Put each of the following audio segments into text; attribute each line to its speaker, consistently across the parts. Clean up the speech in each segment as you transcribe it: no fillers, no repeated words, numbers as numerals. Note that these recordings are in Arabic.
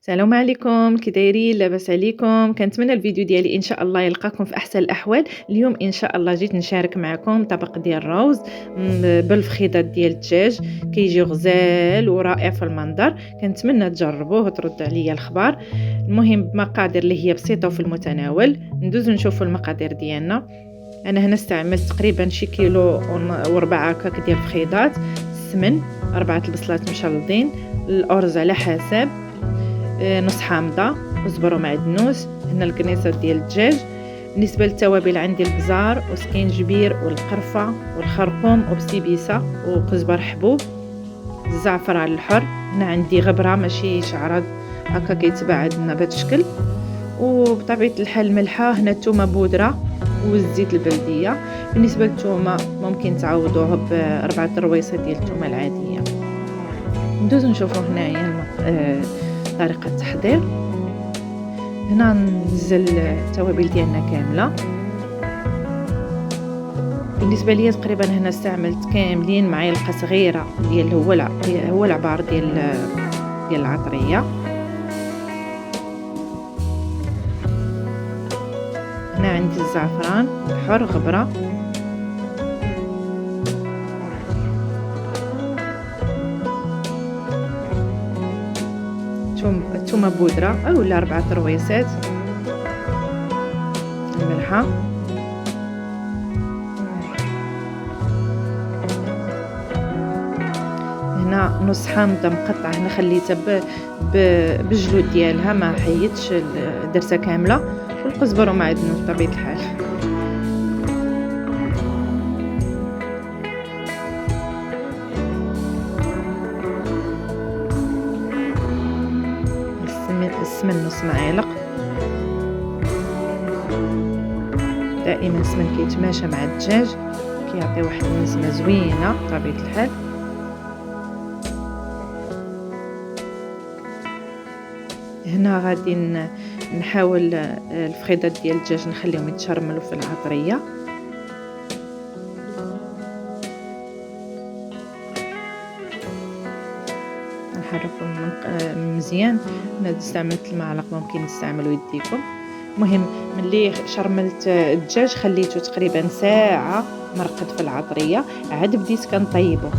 Speaker 1: السلام عليكم، كي دايرين؟ لاباس عليكم؟ كنتمنى الفيديو ديالي ان شاء الله يلقاكم في احسن الاحوال. اليوم ان شاء الله جيت نشارك معكم طبق ديال الروز بالفخيدات ديال الدجاج. كيجي غزال ورائع في المنظر. كنتمنى تجربوه وتردوا عليا الخبر. المهم بمقادير اللي هي بسيطه وفي المتناول. ندوزو نشوفوا المقادير ديالنا. انا هنا استعملت تقريبا شي كيلو وربع هكاك ديال الفخيدات. السمن 4 البصلات مشلضين، الارز على حسب، نص حامضه، كزبره ومعدنوس. هنا الكنيسه ديال الدجاج. بالنسبه للتوابل عندي البزار وسكينجبير والقرفه والخرقوم وبسيبيسه وكزبر حبوب، الزعفران الحر. هنا عندي غبره ماشي شعرات هكا كيتباع عندنا بهذا الشكل. وبطبيعه الحال الملحه. هنا الثومه بودره والزيت البلديه. بالنسبه للثومه ممكن تعوضوها باربعه الرويصه ديال الثومه العاديه. ندوزو نشوفوا هنايا طريقة التحضير. هنا ننزل التوابل ديالنا كاملة. بالنسبة لي تقريبا هنا استعملت كاملين معلقة صغيرة ديال هو العبار ديال العطرية. هنا عندي الزعفران الحر غبرة، ثومة بودرة أو 4 رويسات، الملحة، هنا نص حامضة مقطعة. هنا خليتها بالجلود ديالها، ما حيدتش، درتها كاملة، والقزبر ومعدنوس بطبيعة الحال. السمن نص معلق. دائما السمن كيتماشى مع الدجاج، كيعطي واحد النسمه زوينه بطبيعه الحال. هنا غادي نحاول الفخيدات ديال الدجاج نخليهم يتشرملوا في العطريه. نحركهم مزيان. انا استعملت المعلقه، ممكن تستعملوا يديكم. المهم ملي شرملت الدجاج خليته تقريبا ساعه مرقد في العطريه، عاد بديت كنطيبه.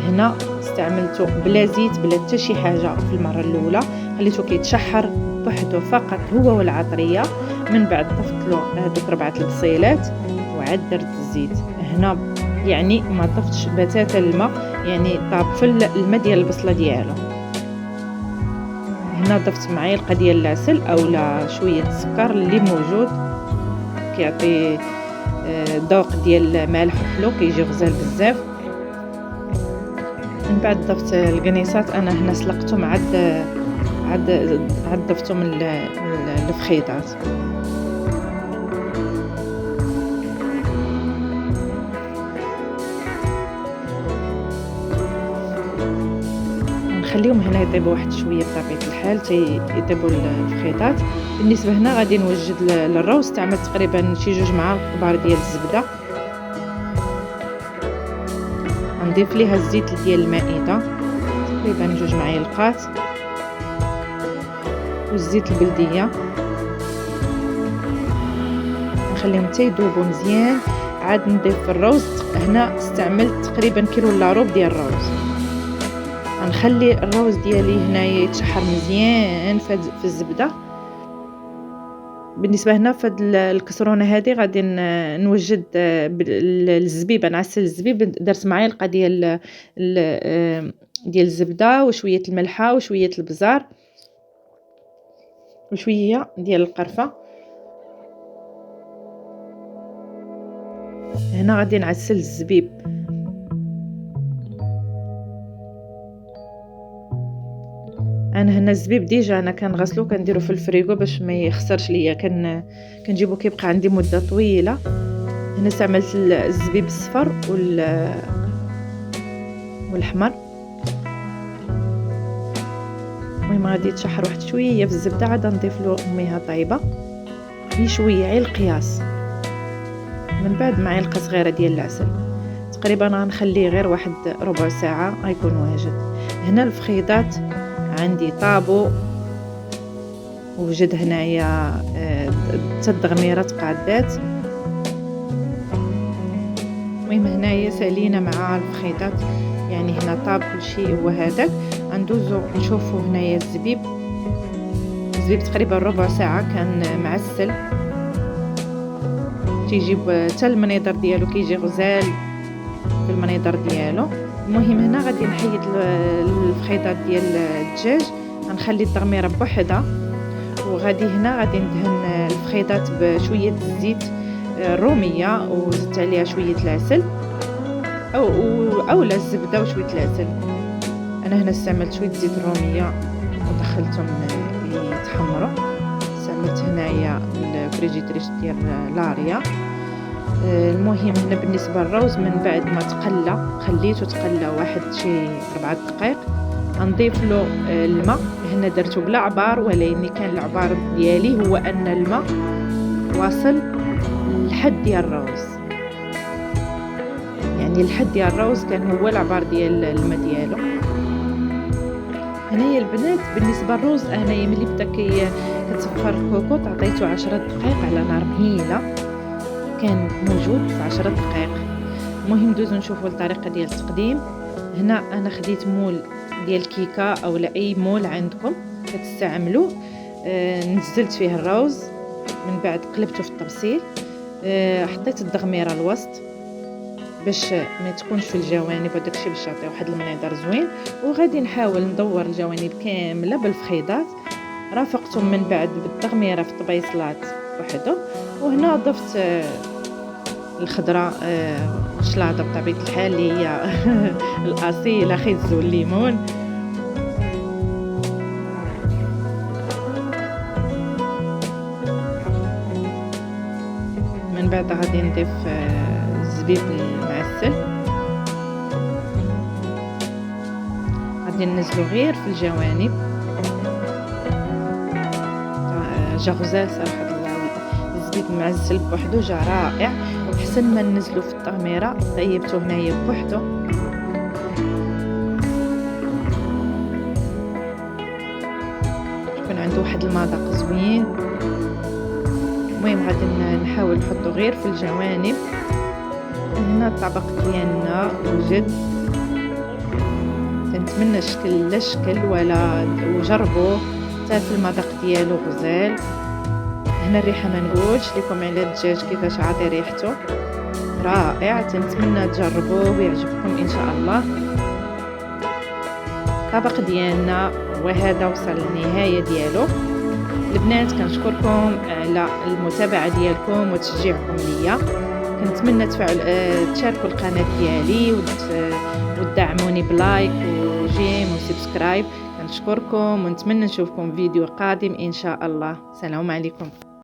Speaker 1: هنا استعملته بلا زيت بلا حتى شي حاجه. في المره الاولى خليته كيتشحر بوحدو فقط هو والعطريه. من بعد ضفت له هذوك 4 البصيلات وعاد درت الزيت. هنا يعني ما ضفتش بتاتا الماء، يعني طاب في الماء ديال البصله ديالو. هنا ضفت معلقه ديال العسل اولا شويه السكر اللي موجود، كيعطي ذوق ديال مالح وحلو، كيجي غزال بزاف. من بعد ضفت القنيصات. انا هنا سلقتهم عاد ضفتهم الفخيدات. نخليهم هنا يطيبوا واحد شويه بطبيعه الحال يطيبوا الفخيدات. بالنسبه هنا غادي نوجد للروز. استعملت تقريبا شي 2 معالق كبار ديال الزبده. غنضيف ليها الزيت ديال المائده تقريبا 2 معالق، والزيت البلديه. نخليهم حتى يذوبوا مزيان. عاد نضيف الروز. هنا استعملت تقريبا كيلو الا ربع ديال الروز. غنخلي الروز ديالي هنايا يتشحر مزيان في الزبده. بالنسبه هنا في الكسرونه هذه غادي نوجد الزبيب. نعسل الزبيب. درت معلقه ديال الزبده وشويه الملحه وشويه البزار وشويه ديال القرفه. هنا غادي نعسل الزبيب. انا هنا الزبيب ديجا انا كنغسلو كنديرو في الفريغو باش ما يخسرش ليا. كنجيبو كيبقى عندي مده طويله. هنا استعملت الزبيب الصفر والحمر. المهم غادي يتشحر واحد شويه في الزبده. عاد نضيف له ميها طايبه شويه غير القياس. من بعد معلقه صغيره ديال العسل. تقريبا غنخليه غير واحد ربع ساعه غيكون واجد. هنا الفخيدات عندي طابو وجد هنايا حتى الدغميرة تقادات. المهم هنايا سالينا مع الفخيطات، يعني هنا طاب كل شيء هو هذاك. غندوزو نشوفو هنايا الزبيب تقريبا ربع ساعة كان معسل، تيجيب حتى المنيضر ديالو كيجي غزال في المنيضر ديالو. المهم هنا غادي نحيد الفخيطات ديال الدجاج، غنخلي التغميره بوحدها، وغادي هنا غادي ندهن الفخيطات بشويه الزيت الروميه وزدت عليها شويه العسل او لا الزبده وشويه العسل. انا هنا استعملت شويه زيت الروميه ودخلتهم يتحمروا. استعملت هنايا الفريجيتريش ديال لاريا. المهم هنا بالنسبه للروز من بعد ما تقلى خليته تقلى واحد شي 4 دقائق، غنضيف له الماء. هنا درته بلا عبار، ولكن كان العبار ديالي هو ان الماء واصل لحد ديال الروز، يعني الحد ديال الروز كان هو العبار ديال الماء ديالو. هنايا البنات بالنسبه للروز انايا ملي بدا كتصفر الكوكوط عطيته 10 دقائق على نار مهيله، كان موجود في 10 دقائق. المهم دوزو نشوفوا الطريقه ديال التقديم. هنا انا خديت مول ديال كيكه او لا اي مول عندكم كتستعملوه. نزلت فيه الروز، من بعد قلبته في الطبسيل. حطيت الدغميره الوسط باش ما تكونش في الجوانب وداكشي باش يعطي واحد المنظر زوين، وغادي نحاول ندور الجوانب كامله بالفخيضات. رافقتهم من بعد بالدغميره في الطبيصلات وحده. وهنا ضفت الخضره الشلاضه بطبيعه الحال اللي هي الاصيله، خز والليمون. من بعد غادي نضيف الزبيب المعسل، غادي ننزلو غير في الجوانب. جا غزال صراحه الزبيب المعسل بوحدو جا رائع، وحسن ما ننزلو في الطغميره طيبته هنايا بوحدو. يكون عنده واحد المذاق زوين. المهم غادي نحاول نحطو غير في الجوانب. هنا الطبق ديالنا وجد، كنتمنى شكل لا شكل ولا وجربوه حتى في المذاق ديالو غزال. هنا الريحه ما نقولش لكم على الدجاج كيفاش عاطي ريحته رائع، تنتمنى تجربوه ويعجبكم ان شاء الله. الطبق ديالنا وهذا وصل للنهايه ديالو. البنات كنشكركم على المتابعه ديالكم وتشجيعكم ليا. كنتمنى تشاركوا القناه ديالي وتدعموني بلايك وجيم وسبسكرايب. كنشكركم ونتمنى نشوفكم فيديو قادم ان شاء الله. السلام عليكم.